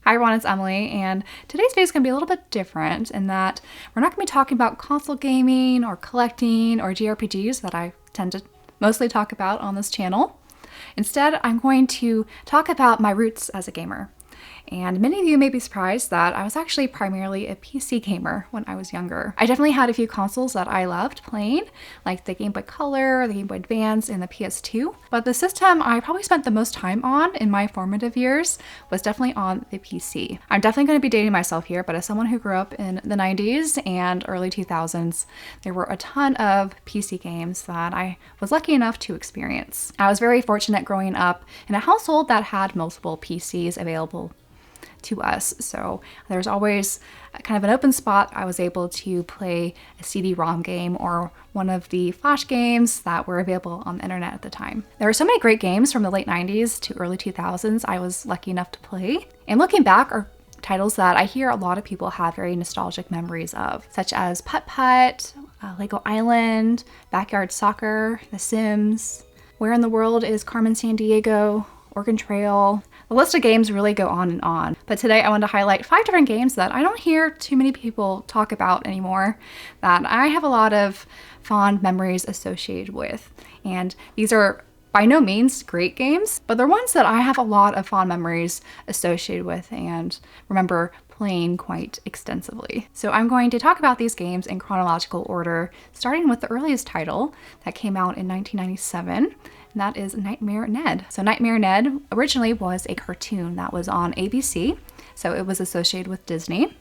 Hi everyone, it's Emily, and today's video is going to be a little bit different in that we're not going to be talking about console gaming or collecting or JRPGs that I tend to mostly talk about on this channel. Instead, I'm going to talk about my roots as a gamer. And many of you may be surprised that I was actually primarily a PC gamer when I was younger. I definitely had a few consoles that I loved playing, like the Game Boy Color, the Game Boy Advance, and the PS2. But the system I probably spent the most time on in my formative years was definitely on the PC. I'm definitely going to be dating myself here, but as someone who grew up in the 90s and early 2000s, there were a ton of PC games that I was lucky enough to experience. I was very fortunate growing up in a household that had multiple PCs available to us. So there's always kind of an open spot. I was able to play a CD-ROM game or one of the flash games that were available on the internet at the time. There were so many great games from the late 90s to early 2000s I was lucky enough to play. And looking back are titles that I hear a lot of people have very nostalgic memories of, such as Putt-Putt, Lego Island, Backyard Soccer, The Sims, Where in the World is Carmen Sandiego, Oregon Trail. The list of games really go on and on, but today I want to highlight 5 different games that I don't hear too many people talk about anymore that I have a lot of fond memories associated with. And these are by no means great games, but they're ones that I have a lot of fond memories associated with and remember playing quite extensively. So I'm going to talk about these games in chronological order, starting with the earliest title that came out in 1997. And that is Nightmare Ned. So Nightmare Ned originally was a cartoon that was on ABC, so it was associated with Disney,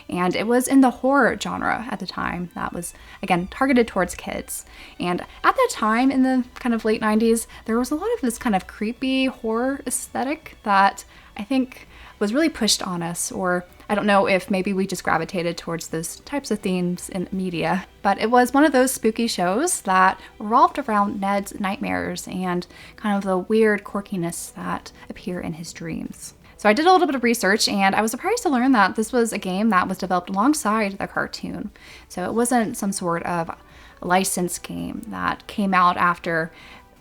and it was in the horror genre at the time that was, again, targeted towards kids. And at that time, in the kind of late 90s, there was a lot of this kind of creepy horror aesthetic that I think was really pushed on us, or I don't know if maybe we just gravitated towards those types of themes in media, but it was one of those spooky shows that revolved around Ned's nightmares and kind of the weird quirkiness that appear in his dreams. So I did a little bit of research and I was surprised to learn that this was a game that was developed alongside the cartoon. So it wasn't some sort of licensed game that came out after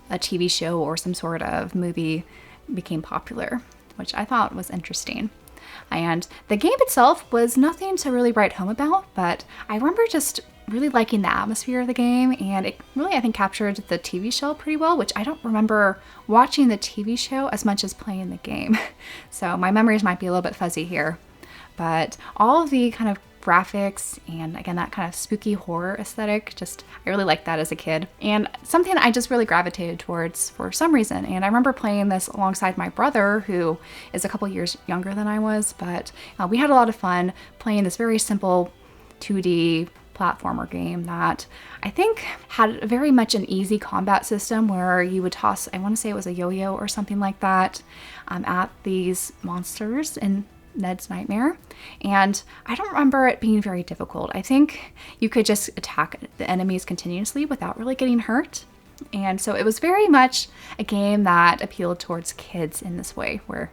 a TV show or some sort of movie became popular, which I thought was interesting. And the game itself was nothing to really write home about, but I remember just really liking the atmosphere of the game, and it really, I think, captured the TV show pretty well, which I don't remember watching the TV show as much as playing the game. So my memories might be a little bit fuzzy here, but all of the kind of graphics and again that kind of spooky horror aesthetic, I really liked that as a kid, and something I just really gravitated towards for some reason. And I remember playing this alongside my brother, who is a couple years younger than I was, but we had a lot of fun playing this very simple 2D platformer game that I think had very much an easy combat system where you would toss, I want to say it was a yo-yo or something like that, at these monsters in Ned's nightmare. And I don't remember it being very difficult. I think you could just attack the enemies continuously without really getting hurt. And so it was very much a game that appealed towards kids in this way, where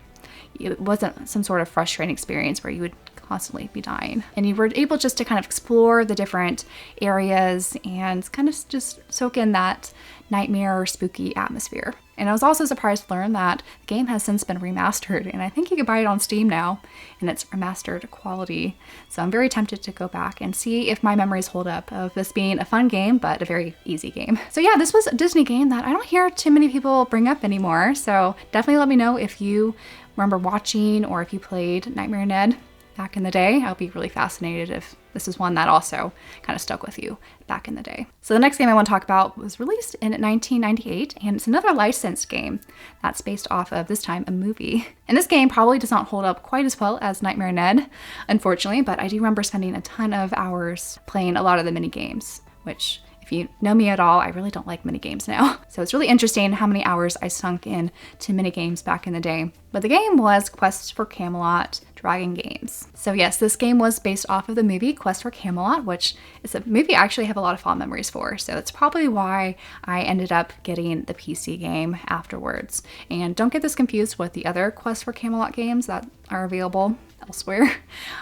it wasn't some sort of frustrating experience where you would constantly be dying. And you were able just to kind of explore the different areas and kind of just soak in that nightmare or spooky atmosphere. And I was also surprised to learn that the game has since been remastered, and I think you can buy it on Steam now in its remastered quality. So I'm very tempted to go back and see if my memories hold up of this being a fun game, but a very easy game. So yeah, this was a Disney game that I don't hear too many people bring up anymore. So definitely let me know if you remember watching or if you played Nightmare Ned back in the day. I'll be really fascinated if this is one that also kind of stuck with you back in the day. So the next game I want to talk about was released in 1998, and it's another licensed game that's based off of, this time, a movie. And this game probably does not hold up quite as well as Nightmare Ned, unfortunately, but I do remember spending a ton of hours playing a lot of the mini games, which, if you know me at all, I really don't like minigames now. So it's really interesting how many hours I sunk in to minigames back in the day. But the game was Quest for Camelot Dragon Games. So yes, this game was based off of the movie Quest for Camelot, which is a movie I actually have a lot of fond memories for. So that's probably why I ended up getting the PC game afterwards. And don't get this confused with the other Quest for Camelot games that are available elsewhere.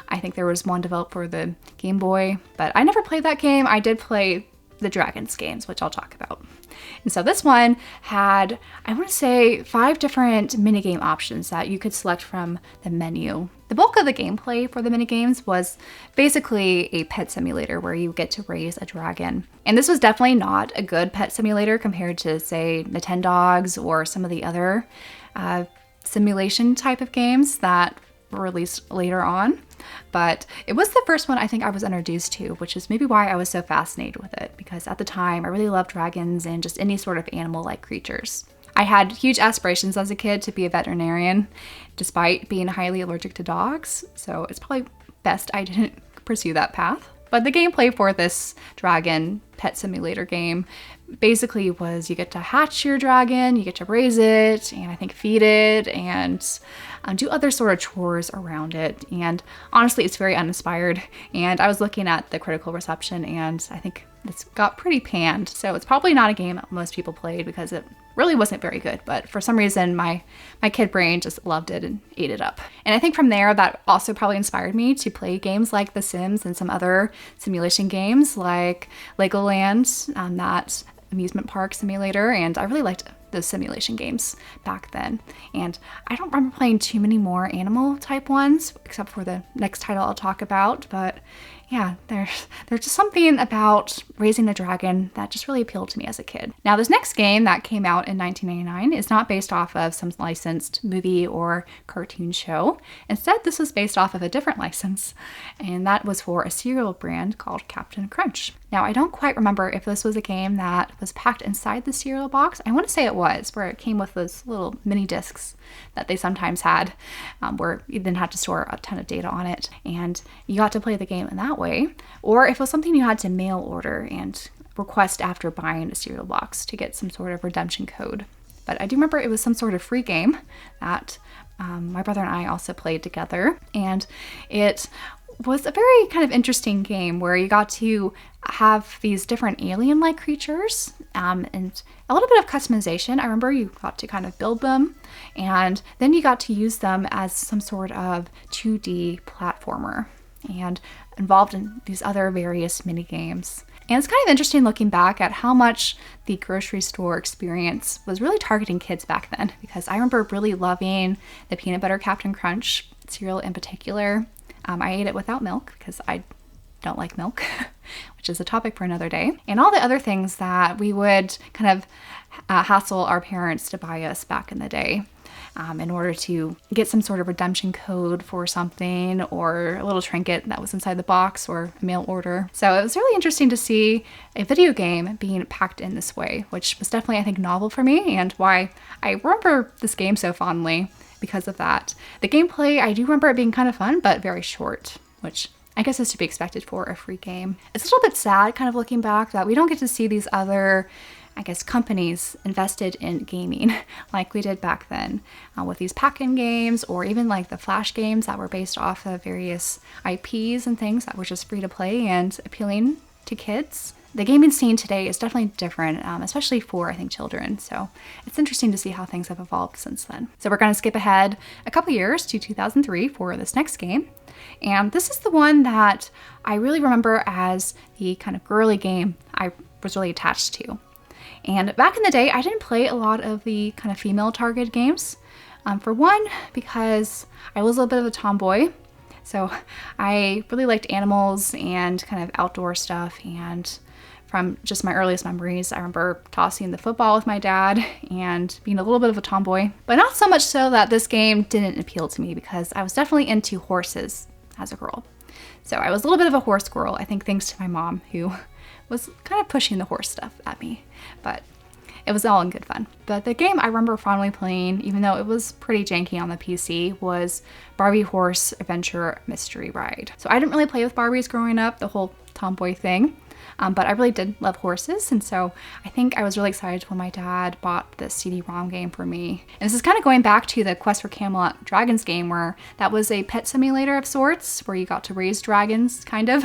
I think there was one developed for the Game Boy, but I never played that game. I did play the Dragons games, which I'll talk about. And so this one had, I want to say, 5 different minigame options that you could select from the menu. The bulk of the gameplay for the minigames was basically a pet simulator where you get to raise a dragon. And this was definitely not a good pet simulator compared to, say, Nintendogs or some of the other simulation type of games that were released later on. But it was the first one I think I was introduced to, which is maybe why I was so fascinated with it, because at the time I really loved dragons and just any sort of animal-like creatures. I had huge aspirations as a kid to be a veterinarian, despite being highly allergic to dogs, so it's probably best I didn't pursue that path. But the gameplay for this dragon pet simulator game basically was you get to hatch your dragon, you get to raise it, and I think feed it, and do other sort of chores around it. And honestly, it's very uninspired. And I was looking at the critical reception, and I think it's got pretty panned. So it's probably not a game that most people played because it really wasn't very good. But for some reason, my kid brain just loved it and ate it up. And I think from there, that also probably inspired me to play games like The Sims and some other simulation games like Legoland, that amusement park simulator. And I really liked those simulation games back then. And I don't remember playing too many more animal type ones, except for the next title I'll talk about. But yeah, there's just something about raising a dragon that just really appealed to me as a kid. Now, this next game that came out in 1999 is not based off of some licensed movie or cartoon show. Instead, this was based off of a different license, and that was for a cereal brand called Captain Crunch. Now, I don't quite remember if this was a game that was packed inside the cereal box. I want to say it was, where it came with those little mini discs that they sometimes had, where you didn't have to store a ton of data on it, and you got to play the game in that way, or if it was something you had to mail order and request after buying a cereal box to get some sort of redemption code. But I do remember it was some sort of free game that my brother and I also played together, and it was a very kind of interesting game where you got to have these different alien-like creatures and a little bit of customization. I remember you got to kind of build them, and then you got to use them as some sort of 2D platformer and involved in these other various mini games. And it's kind of interesting looking back at how much the grocery store experience was really targeting kids back then, because I remember really loving the peanut butter Captain Crunch cereal in particular. I ate it without milk because I don't like milk, which is a topic for another day. And all the other things that we would kind of hassle our parents to buy us back in the day. In order to get some sort of redemption code for something or a little trinket that was inside the box or a mail order. So it was really interesting to see a video game being packed in this way, which was definitely, I think, novel for me, and why I remember this game so fondly because of that. The gameplay, I do remember it being kind of fun, but very short, which I guess is to be expected for a free game. It's a little bit sad kind of looking back that we don't get to see these other, I guess, companies invested in gaming like we did back then with these pack-in games, or even like the Flash games that were based off of various IPs and things that were just free to play and appealing to kids. The gaming scene today is definitely different, especially for, I think, children. So it's interesting to see how things have evolved since then. So we're going to skip ahead a couple years to 2003 for this next game. And this is the one that I really remember as the kind of girly game I was really attached to. And back in the day, I didn't play a lot of the kind of female targeted games. For one, because I was a little bit of a tomboy. So I really liked animals and kind of outdoor stuff. And from just my earliest memories, I remember tossing the football with my dad and being a little bit of a tomboy. But not so much so that this game didn't appeal to me, because I was definitely into horses as a girl. So I was a little bit of a horse girl, I think, thanks to my mom, who was kind of pushing the horse stuff at me, but it was all in good fun. But the game I remember fondly playing, even though it was pretty janky on the PC, was Barbie Horse Adventure Mystery Ride. So I didn't really play with Barbies growing up, the whole tomboy thing. But I really did love horses, and so I think I was really excited when my dad bought this CD-ROM game for me. And this is kind of going back to the Quest for Camelot Dragons game, where that was a pet simulator of sorts, where you got to raise dragons, kind of.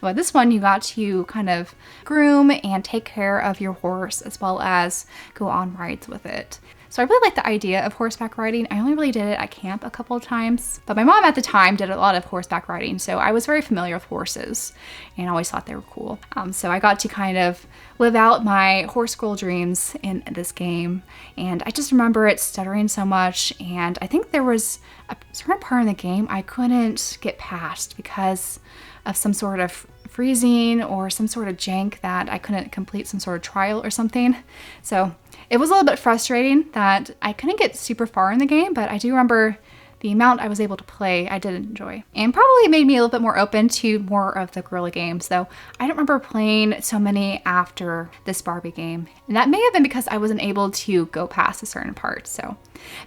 But this one, you got to kind of groom and take care of your horse, as well as go on rides with it. So I really like the idea of horseback riding. I only really did it at camp a couple of times, but my mom at the time did a lot of horseback riding, so I was very familiar with horses and always thought they were cool. So I got to kind of live out my horse girl dreams in this game, and I just remember it stuttering so much, and I think there was a certain part in the game I couldn't get past because of some sort of freezing or some sort of jank that I couldn't complete some sort of trial or something. So it was a little bit frustrating that I couldn't get super far in the game, but I do remember the amount I was able to play, I did enjoy. And probably made me a little bit more open to more of the guerrilla games, though I don't remember playing so many after this Barbie game. And that may have been because I wasn't able to go past a certain part, so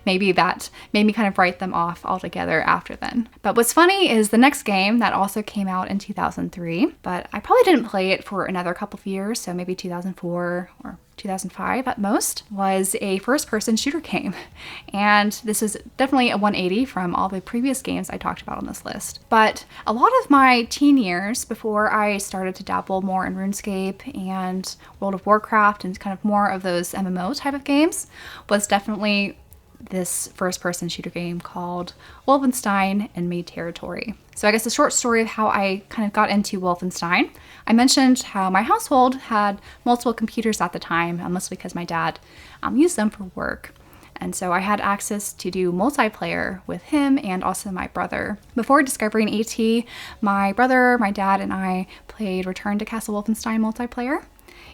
maybe that made me kind of write them off altogether after then. But what's funny is the next game that also came out in 2003, but I probably didn't play it for another couple of years, so maybe 2004 or 2005 at most, was a first-person shooter game. And this is definitely a 180 from all the previous games I talked about on this list. But a lot of my teen years, before I started to dabble more in RuneScape and World of Warcraft and kind of more of those MMO type of games, was definitely this first-person shooter game called Wolfenstein Enemy Territory. So I guess the short story of how I kind of got into Wolfenstein, I mentioned how my household had multiple computers at the time, mostly because my dad used them for work. And so I had access to do multiplayer with him and also my brother. Before discovering AT, my brother, my dad, and I played Return to Castle Wolfenstein multiplayer.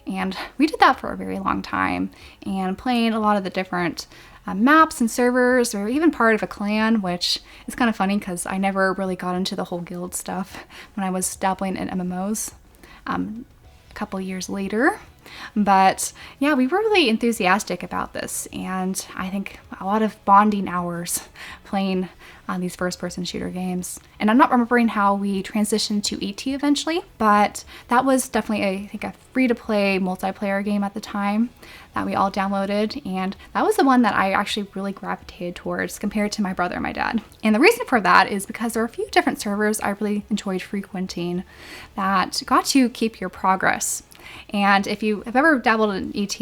And we did that for a very long time, and playing a lot of the different maps and servers, or even part of a clan, which is kind of funny because I never really got into the whole guild stuff when I was dabbling in MMOs a couple years later. But yeah, we were really enthusiastic about this, and I think a lot of bonding hours playing these first-person shooter games. And I'm not remembering how we transitioned to ET eventually, but that was definitely, I think, a free-to-play multiplayer game at the time that we all downloaded, and that was the one that I actually really gravitated towards compared to my brother and my dad. And the reason for that is because there are a few different servers I really enjoyed frequenting that got to keep your progress. And if you have ever dabbled in ET,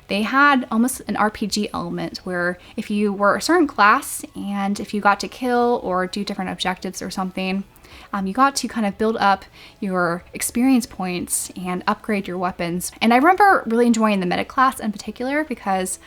they had almost an RPG element where if you were a certain class and if you got to kill or do different objectives or something, you got to kind of build up your experience points and upgrade your weapons. And I remember really enjoying the medic class in particular because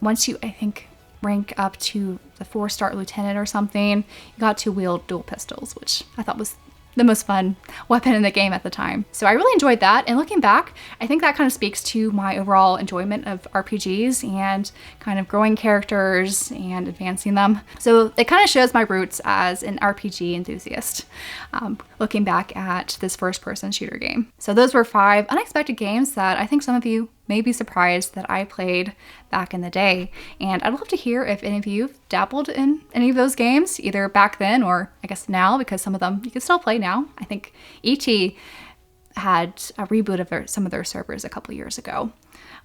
once you, I think, rank up to the 4-star lieutenant or something, you got to wield dual pistols, which I thought was the most fun weapon in the game at the time. So I really enjoyed that, and looking back, I think that kind of speaks to my overall enjoyment of RPGs and kind of growing characters and advancing them. So it kind of shows my roots as an RPG enthusiast, looking back at this first-person shooter game. So those were 5 unexpected games that I think some of you may be surprised that I played back in the day. And I'd love to hear if any of you dabbled in any of those games, either back then or I guess now, because some of them you can still play now. I think ET had a reboot of some of their servers a couple years ago,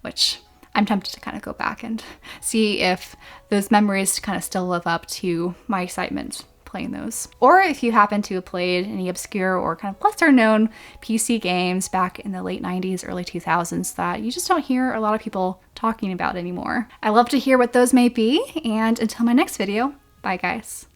which I'm tempted to kind of go back and see if those memories kind of still live up to my excitement playing those. Or if you happen to have played any obscure or kind of lesser known PC games back in the late 90s, early 2000s that you just don't hear a lot of people talking about anymore. I love to hear what those may be, and until my next video, bye guys.